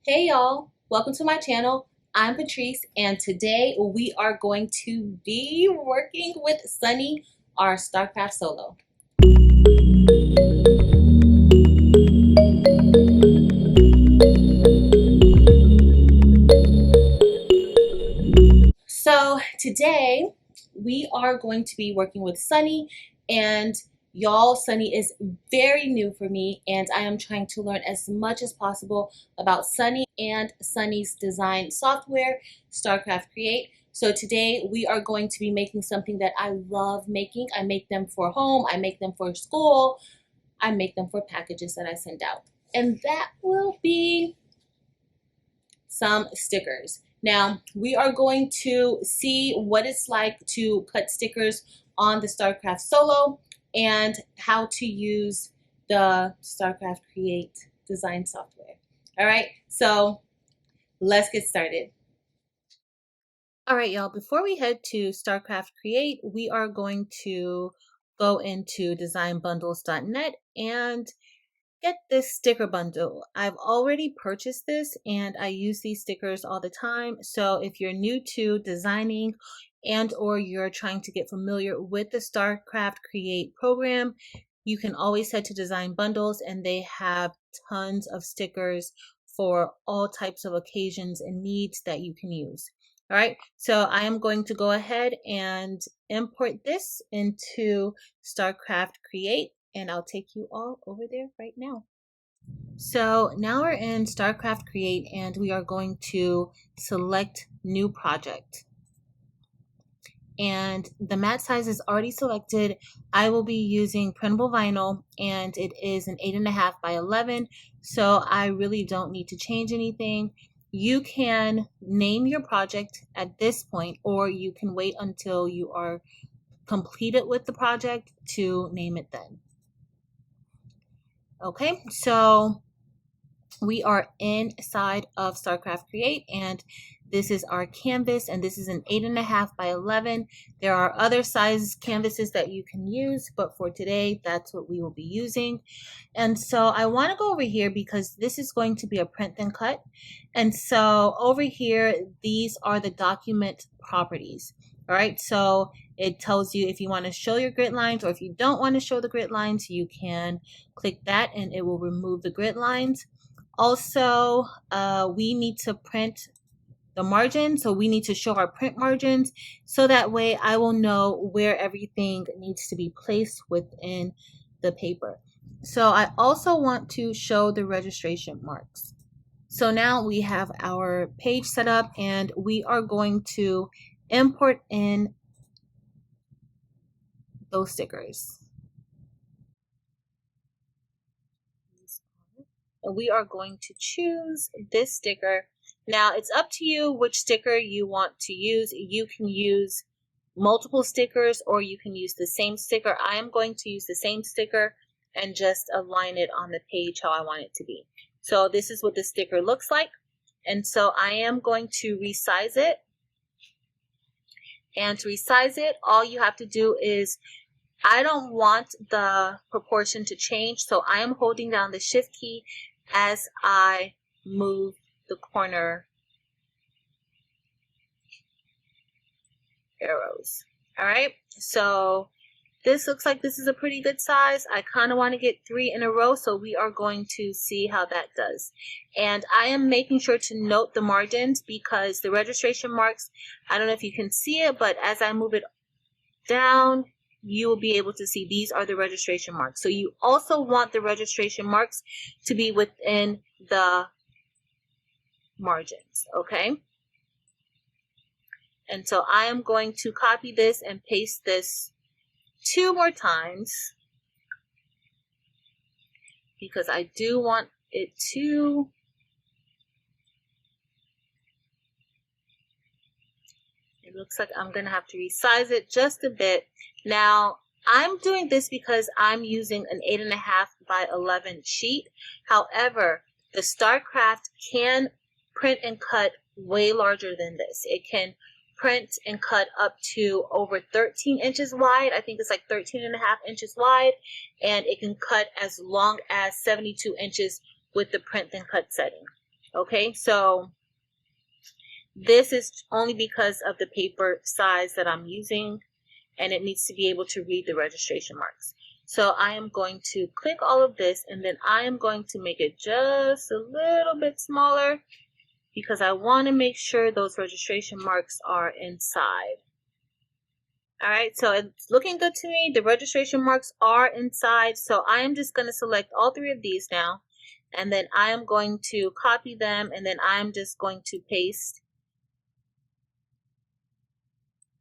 Hey y'all, welcome to my channel. I'm Patrice and today we are going to be working with Sunny, our StarCraft solo. So today we are going to be working with Sunny, and y'all, Sunny is very new for me and I am trying to learn as much as possible about Sunny and Sunny's design software, StarCraft Create. So today we are going to be making something that I love making. I make them for home, I make them for school, I make them for packages that I send out. And that will be some stickers. Now, we are going to see what it's like to cut stickers on the StarCraft Solo and how to use the StarCraft Create design software. All right, so let's get started. All right, y'all, before we head to StarCraft Create, we are going to go into designbundles.net and get this sticker bundle. I've already purchased this and I use these stickers all the time. So if you're new to designing and or you're trying to get familiar with the StarCraft Create program, you can always head to Design Bundles and they have tons of stickers for all types of occasions and needs that you can use. All right, so I am going to go ahead and import this into StarCraft Create, and I'll take you all over there right now. So now we're in StarCraft Create and we are going to select new project. And the mat size is already selected. I will be using printable vinyl and it is an 8.5 by 11. So I really don't need to change anything. You can name your project at this point, or you can wait until you are completed with the project to name it then. Okay, so we are inside of StarCraft Create and this is our canvas and this is an 8.5 by 11. There are other size canvases that you can use, but for today, that's what we will be using. And so I want to go over here because this is going to be a print and cut. And so over here, these are the document properties. All right, so it tells you if you want to show your grid lines or if you don't want to show the grid lines, you can click that and it will remove the grid lines. Also, we need to print the margin, so we need to show our print margins so that way I will know where everything needs to be placed within the paper. So I also want to show the registration marks. So now we have our page set up and we are going to import in those stickers. And we are going to choose this sticker. Now it's up to you which sticker you want to use. You can use multiple stickers or you can use the same sticker. I am going to use the same sticker and just align it on the page how I want it to be. So this is what the sticker looks like. And so I am going to resize it. And to resize it, all you have to do is, I don't want the proportion to change, so I am holding down the shift key as I move the corner arrows. All right, so this looks like this is a pretty good size. I kind of want to get 3 in a row, so we are going to see how that does. And I am making sure to note the margins because the registration marks, I don't know if you can see it, but as I move it down, you will be able to see these are the registration marks. So you also want the registration marks to be within the margins, okay? And so I am going to copy this and paste this 2 more times because I do want it to it looks like I'm gonna have to resize it just a bit. Now I'm doing this because I'm using an 8.5 by 11 sheet. However, the StarCraft can print and cut way larger than this. It can print and cut up to over 13 inches wide. I think it's like 13.5 inches wide, and it can cut as long as 72 inches with the print and cut setting. Okay, so this is only because of the paper size that I'm using, and it needs to be able to read the registration marks. So I am going to click all of this, and then I am going to make it just a little bit smaller because I want to make sure those registration marks are inside. All right, so it's looking good to me. The registration marks are inside, so I am just going to select all three of these now, and then I am going to copy them, and then I'm just going to paste.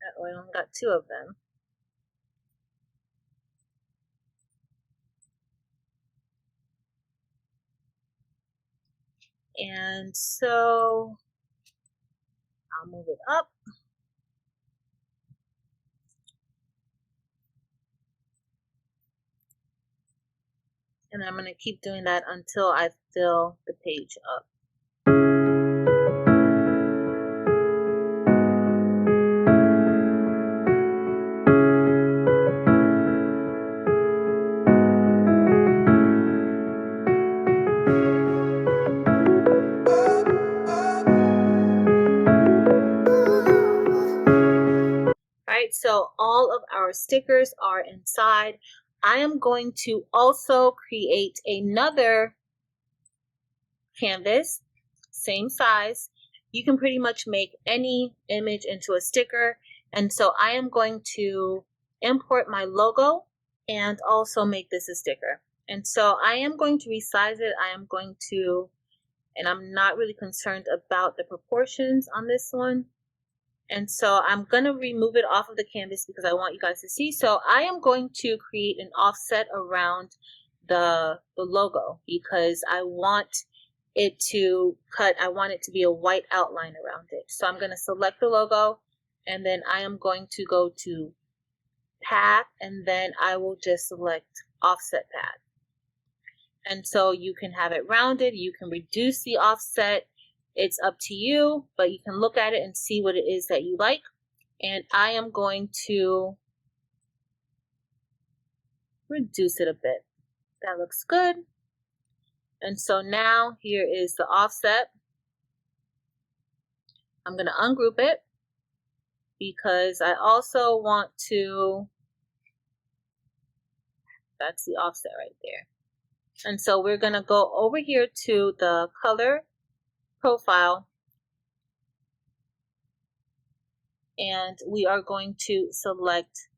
I only got two of them. And so I'll move it up. And I'm going to keep doing that until I fill the page up. Right, so all of our stickers are inside. I am going to also create another canvas, same size. You can pretty much make any image into a sticker. And so I am going to import my logo and also make this a sticker. And so I am going to resize it. I am going to, and I'm not really concerned about the proportions on this one. And so I'm going to remove it off of the canvas because I want you guys to see. So I am going to create an offset around the logo because I want it to cut, I want it to be a white outline around it. So I'm going to select the logo, and then I am going to go to path, and then I will just select offset path. And so you can have it rounded, you can reduce the offset. It's up to you, but you can look at it and see what it is that you like. And I am going to reduce it a bit. That looks good. And so now here is the offset. I'm going to ungroup it because I also want to, that's the offset right there. And so we're going to go over here to the color profile, and we are going to select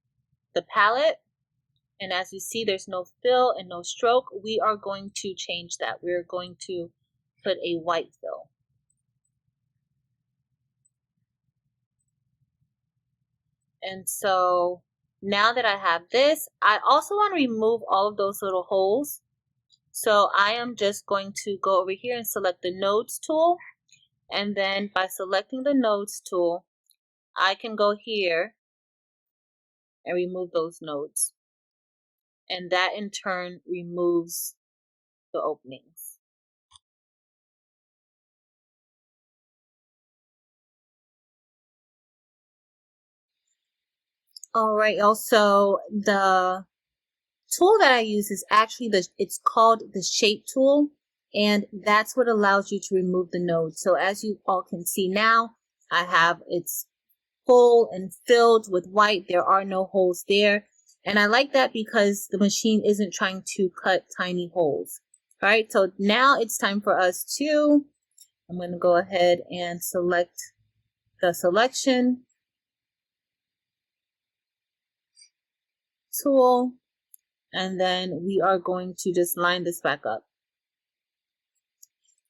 the palette. And as you see, there's no fill and no stroke. We are going to change that. We're going to put a white fill. And so now that I have this, I also want to remove all of those little holes. So I am just going to go over here and select the nodes tool. And then by selecting the nodes tool, I can go here and remove those nodes. And that in turn removes the openings. All right, also the tool that I use is actually it's called the shape tool, and that's what allows you to remove the nodes. So as you all can see now, I have it's full and filled with white. There are no holes there. And I like that because the machine isn't trying to cut tiny holes. All right, so now it's time for us to, I'm going to go ahead and select the selection tool, and then we are going to just line this back up.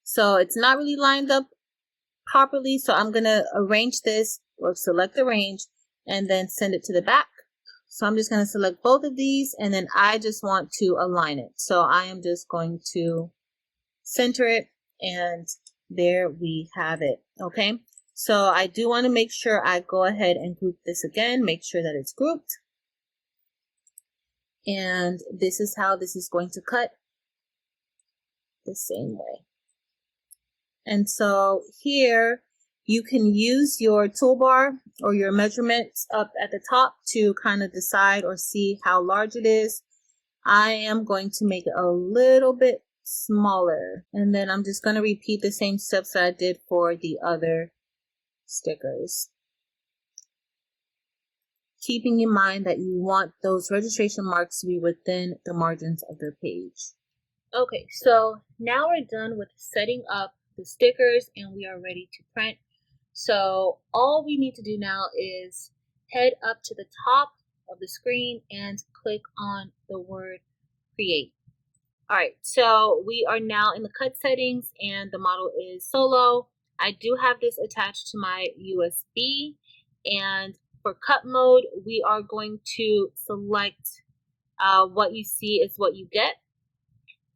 So it's not really lined up properly, so I'm going to arrange this, or select arrange, and then send it to the back. So I'm just going to select both of these, and then I just want to align it. So I am just going to center it, and there we have it. Okay, so I do want to make sure I go ahead and group this again, make sure that it's grouped. And this is how this is going to cut, the same way. And so here you can use your toolbar or your measurements up at the top to kind of decide or see how large it is. I am going to make it a little bit smaller. And then I'm just going to repeat the same steps that I did for the other stickers. Keeping in mind that you want those registration marks to be within the margins of the page. Okay, so now we're done with setting up the stickers and we are ready to print. So all we need to do now is head up to the top of the screen and click on the word create. Alright, so we are now in the cut settings and the model is solo. I do have this attached to my USB, and for cut mode we are going to select what you see is what you get.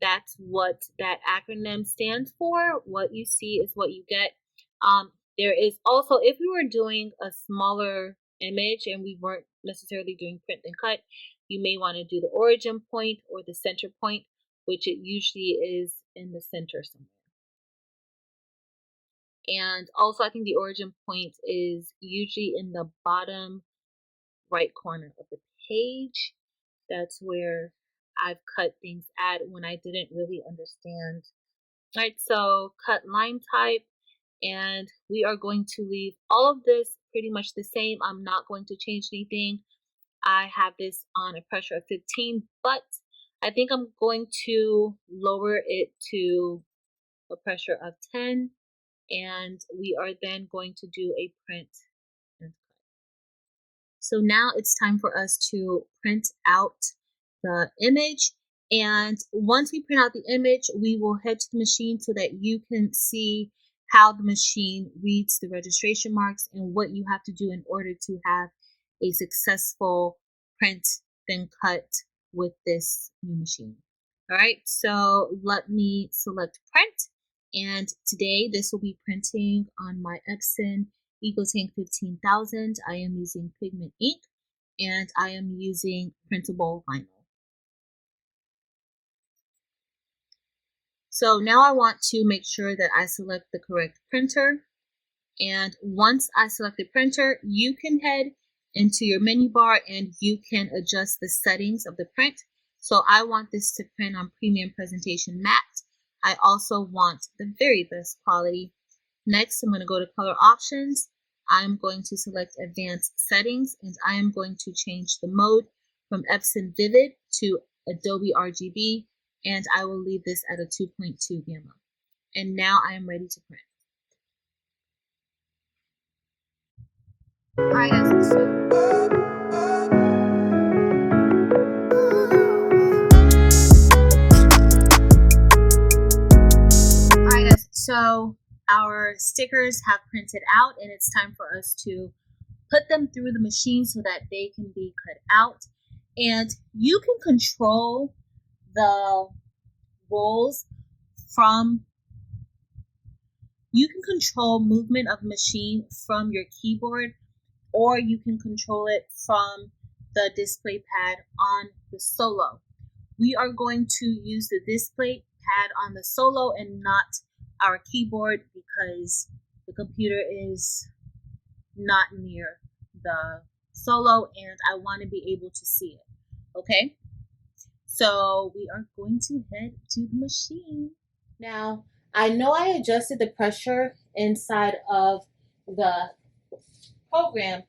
That's what that acronym stands for. What you see is what you get. There is also, if we were doing a smaller image and we weren't necessarily doing print and cut, you may want to do the origin point or the center point, which it usually is in the center somewhere. And also I think the origin point is usually in the bottom right corner of the page. That's where I've cut things at when I didn't really understand. All right, so cut line type, and we are going to leave all of this pretty much the same. I'm not going to change anything. I have this on a pressure of 15, but I think I'm going to lower it to a pressure of 10, and we are then going to do a print and cut. So now it's time for us to print out the image. And once we print out the image, we will head to the machine so that you can see how the machine reads the registration marks and what you have to do in order to have a successful print then cut with this new machine. All right, so let me select print. And today this will be printing on my Epson EcoTank 15,000. I am using pigment ink and I am using printable vinyl. So now I want to make sure that I select the correct printer. And once I select the printer, you can head into your menu bar and you can adjust the settings of the print. So I want this to print on premium presentation matte. I also want the very best quality. Next, I'm going to go to color options. I'm going to select advanced settings and I am going to change the mode from Epson Vivid to Adobe RGB, and I will leave this at a 2.2 gamma. And now I am ready to print. Alright guys, so our stickers have printed out and it's time for us to put them through the machine so that they can be cut out. And you can control the rolls you can control movement of the machine from your keyboard, or you can control it from the display pad on the Solo. We are going to use the display pad on the Solo and not our keyboard because the computer is not near the Solo and I want to be able to see it. Okay, so we are going to head to the machine. Now, I know I adjusted the pressure inside of the program.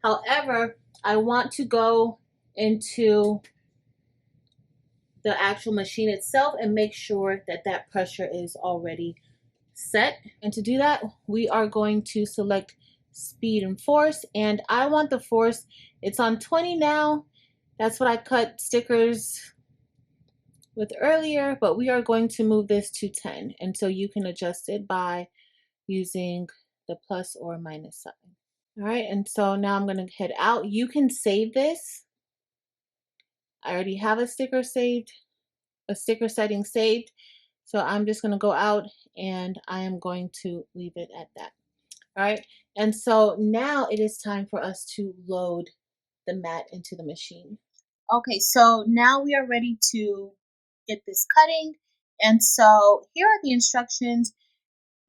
However, I want to go into the actual machine itself and make sure that that pressure is already set. And to do that, we are going to select speed and force, and I want the force, it's on 20 now. That's what I cut stickers with earlier, but we are going to move this to 10, and so you can adjust it by using the plus or minus sign. All right, and so now I'm going to head out. You can save this. I already have a sticker saved, a sticker setting saved, so I'm just going to go out and I am going to leave it at that. All right, and so now it is time for us to load the mat into the machine. Okay, so now we are ready to get this cutting, and so here are the instructions.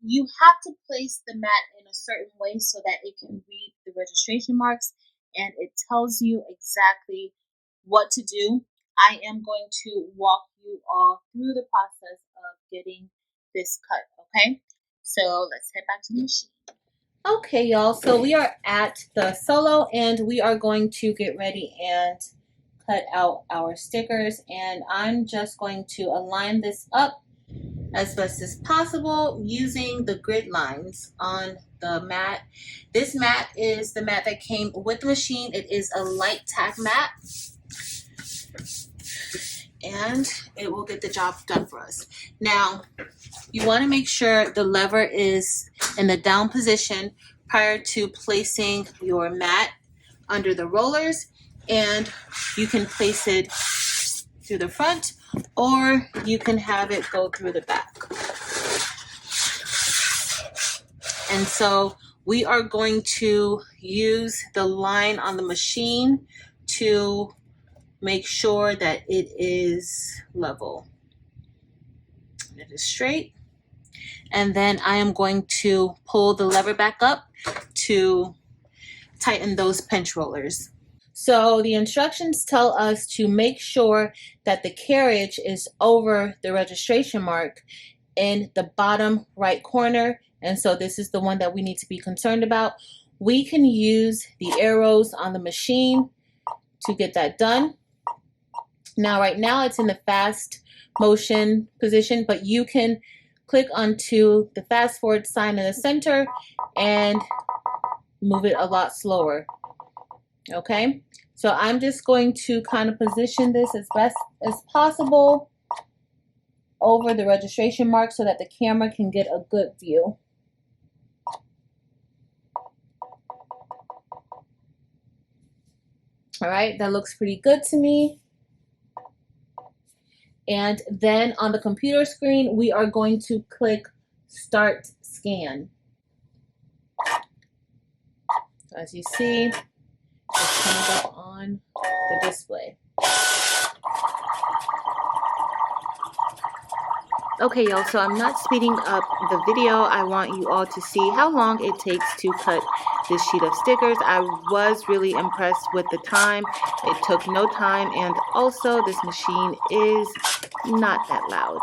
You have to place the mat in a certain way so that it can read the registration marks, and it tells you exactly what to do. I am going to walk you all through the process of getting this cut, okay? So let's head back to the machine. Okay, y'all, so we are at the solo and we are going to get ready and cut out our stickers, and I'm just going to align this up as best as possible using the grid lines on the mat. This mat is the mat that came with the machine. It is a light tack mat, and it will get the job done for us. Now, you want to make sure the lever is in the down position prior to placing your mat under the rollers, and you can place it through the front or you can have it go through the back. And so we are going to use the line on the machine to make sure that it is level. It is straight. And then I am going to pull the lever back up to tighten those pinch rollers. So the instructions tell us to make sure that the carriage is over the registration mark in the bottom right corner. And so this is the one that we need to be concerned about. We can use the arrows on the machine to get that done. Now, right now it's in the fast motion position, but you can click onto the fast forward sign in the center and move it a lot slower. Okay, so I'm just going to kind of position this as best as possible over the registration mark so that the camera can get a good view. All right, that looks pretty good to me. And then on the computer screen, we are going to click Start Scan. As you see, it's coming up on the display. Okay, y'all, so I'm not speeding up the video. I want you all to see how long it takes to cut this sheet of stickers. I was really impressed with the time. It took no time, and also this machine is not that loud.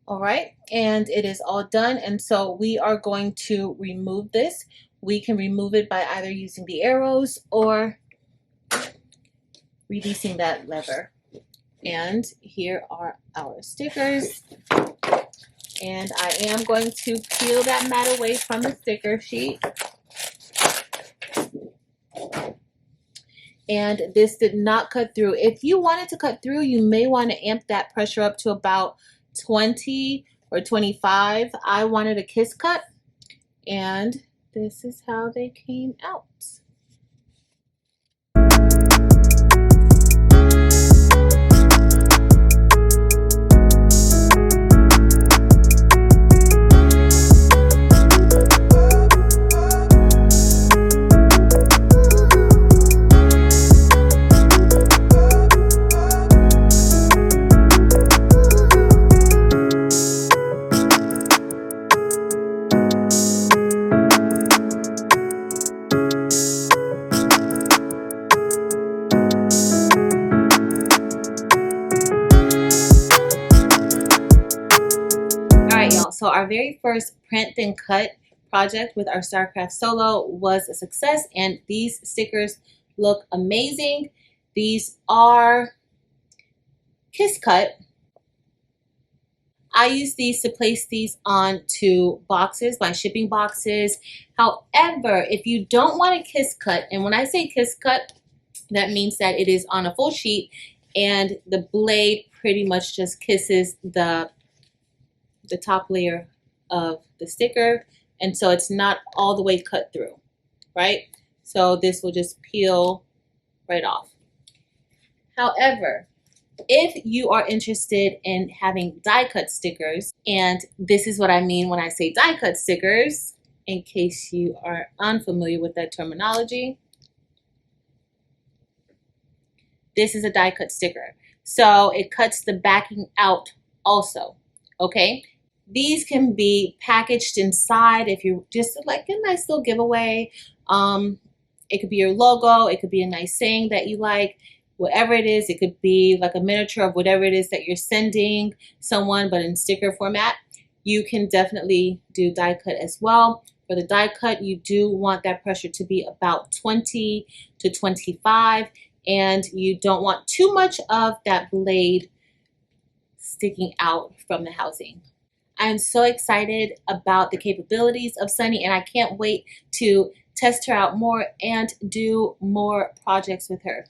All right, and it is all done, and so we are going to remove this. We can remove it by either using the arrows or releasing that lever. And here are our stickers. And I am going to peel that mat away from the sticker sheet. And this did not cut through. If you wanted to cut through, you may want to amp that pressure up to about 20 or 25. I wanted a kiss cut, and this is how they came out. So our very first print then cut project with our StarCraft Solo was a success, and these stickers look amazing. These are kiss cut. I use these to place these onto boxes, my shipping boxes. However, if you don't want a kiss cut, and when I say kiss cut, that means that it is on a full sheet and the blade pretty much just kisses the top layer of the sticker, and so it's not all the way cut through, right? So this will just peel right off. However, if you are interested in having die cut stickers, and this is what I mean when I say die cut stickers, in case you are unfamiliar with that terminology, this is a die cut sticker. So it cuts the backing out also, okay? These can be packaged inside if you just like a nice little giveaway. It could be your logo, it could be a nice saying that you like, whatever it is. It could be like a miniature of whatever it is that you're sending someone, but in sticker format. You can definitely do die cut as well. For the die cut, you do want that pressure to be about 20 to 25, and you don't want too much of that blade sticking out from the housing. I'm so excited about the capabilities of Sunny, and I can't wait to test her out more and do more projects with her.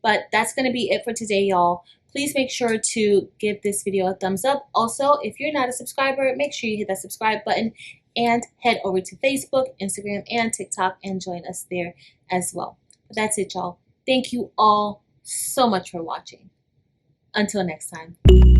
But that's going to be it for today, y'all. Please make sure to give this video a thumbs up. Also, if you're not a subscriber, make sure you hit that subscribe button and head over to Facebook, Instagram, and TikTok and join us there as well. But that's it, y'all. Thank you all so much for watching. Until next time.